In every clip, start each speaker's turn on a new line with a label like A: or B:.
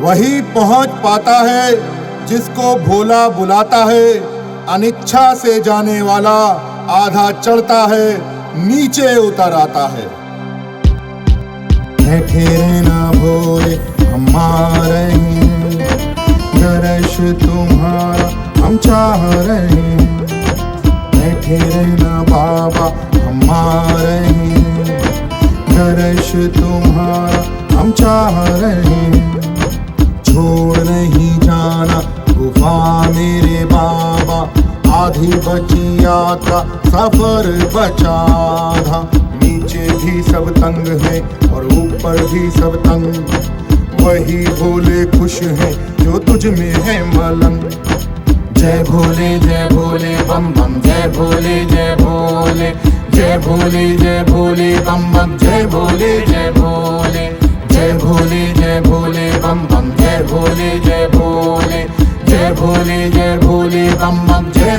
A: वही पहुंच पाता है जिसको भोला बुलाता है। अनिच्छा से जाने वाला आधा चढ़ता है, नीचे उतर आता है। बैठे रहना भोले हम आ रहे हैं, दर्श तुम्हारा हम चाह रहे हैं। बैठे रहना बाबा हम आ रहे हैं, दर्श तुम्हारा हम चाह रहे हैं। छोड़ नहीं जाना गुफा मेरे बाबा, आधी बची यात्रा सफर बचा आधा। नीचे भी सब तंग है और ऊपर भी सब तंग, वही भोले खुश है जो तुझ में है मलंग। जय भोले बम बम, जय भोले जय भोले बम बम, जय भोले जय भोले बम बम, जय भोले बम बम, जय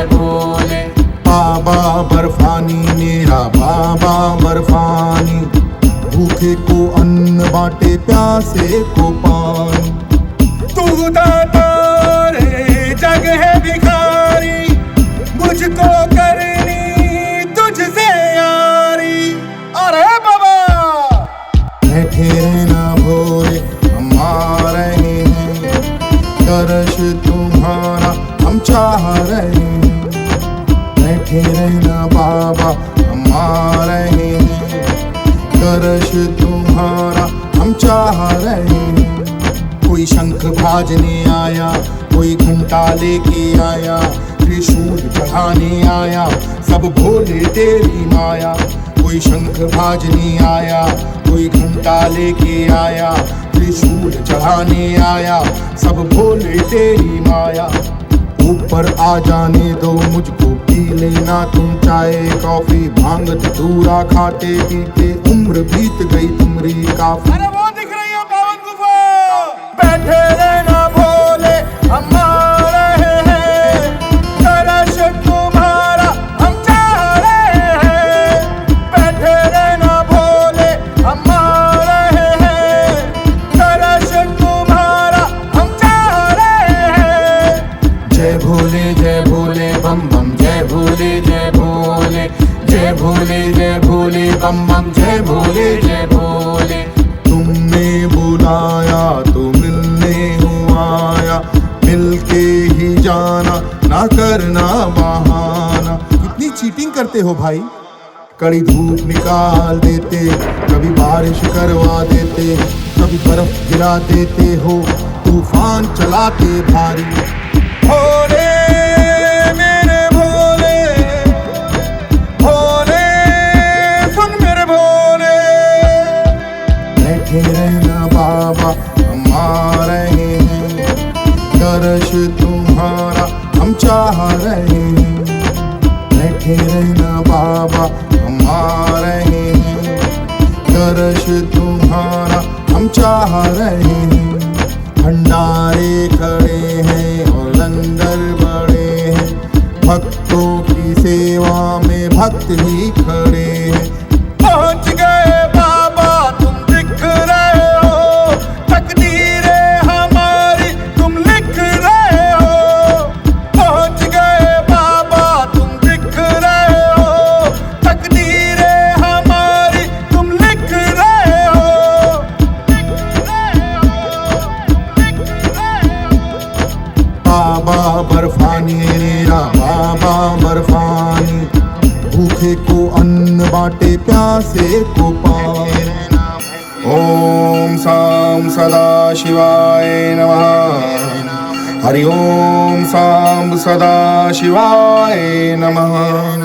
A: भोले। बाबा बर्फानी मेरा बाबा बर्फानी, भूखे को अन्न बांटे प्यासे को पानी। तू दाता रे जग है भिखारी, मुझको करनी तुझसे यारी। अरे बाबा बैठे रहना भोले हम आ रहे हैं, दर्श तुम्हारा हम चाह रहे हैं। बैठे रहना बाबा हम आ रहे हैं, दर्श तुम्हारा हम चाह रहे हैं। कोई शंख भाजने आया, कोई घंटा लेके आया, त्रिशूल चढ़ाने आया, सब भोले तेरी माया। कोई शंख भाजने आया, कोई घंटा लेके आया, त्रिशूल चढ़ाने आया, सब भोले तेरी माया। ऊपर आ जाने दो मुझको, पी लेना तुम चाय कॉफी, भांग धतूरा खाते पीते उम्र बीत गई तुम्हारी काफी।
B: अरे वो दिख रही है पावन गुफा।
A: बैठे रहना भोले हम आ रहे हैं, दर्श तुम्हारा हम चाह रहे हैं। बैठे रहना भोले हम आ रहे हैं, दर्श तुम्हारा हम चाह रहे हैं। जय भोले बम बम, जय भोले बम बम, जय भोले। तुमने बुलाया तो मिलने हूँ आया, मिलके ही जाना ना करना बहाना। कितनी चीटिंग करते हो भाई, कड़ी धूप निकाल देते, कभी बारिश करवा देते, कभी बर्फ गिरा देते हो, तूफान चलाते भारी। भोले मेरे भोले, भोले सुन मेरे भोले। बैठे रहना बाबा हम आ रहे हैं, दर्श तुम्हारा हम चाह रहे हैं। बैठे रहना बाबा हम आ रहे हैं, दर्श तुम्हारा हम चाह रहे हैं। भंडारे खड़े हैं और लंगर बड़े हैं, भक्तों की सेवा में भक्त ही खड़े हैं। पहुंच गए बाबा तुम दिख रहे हो, तकदीरें हमारी तुम लिख रहे हो। पहुंच गए बाबा तुम दिख रहे हो, तकदीरें हमारी तुम लिख रहे हो। बाबा बर्फानी मेरा बाबा बर्फानी, भूखे को अन्न बांटे प्यासे को पानी। ओम साम सदा शिवाय नमः, हरि ओम साम सदा शिवाय नमः।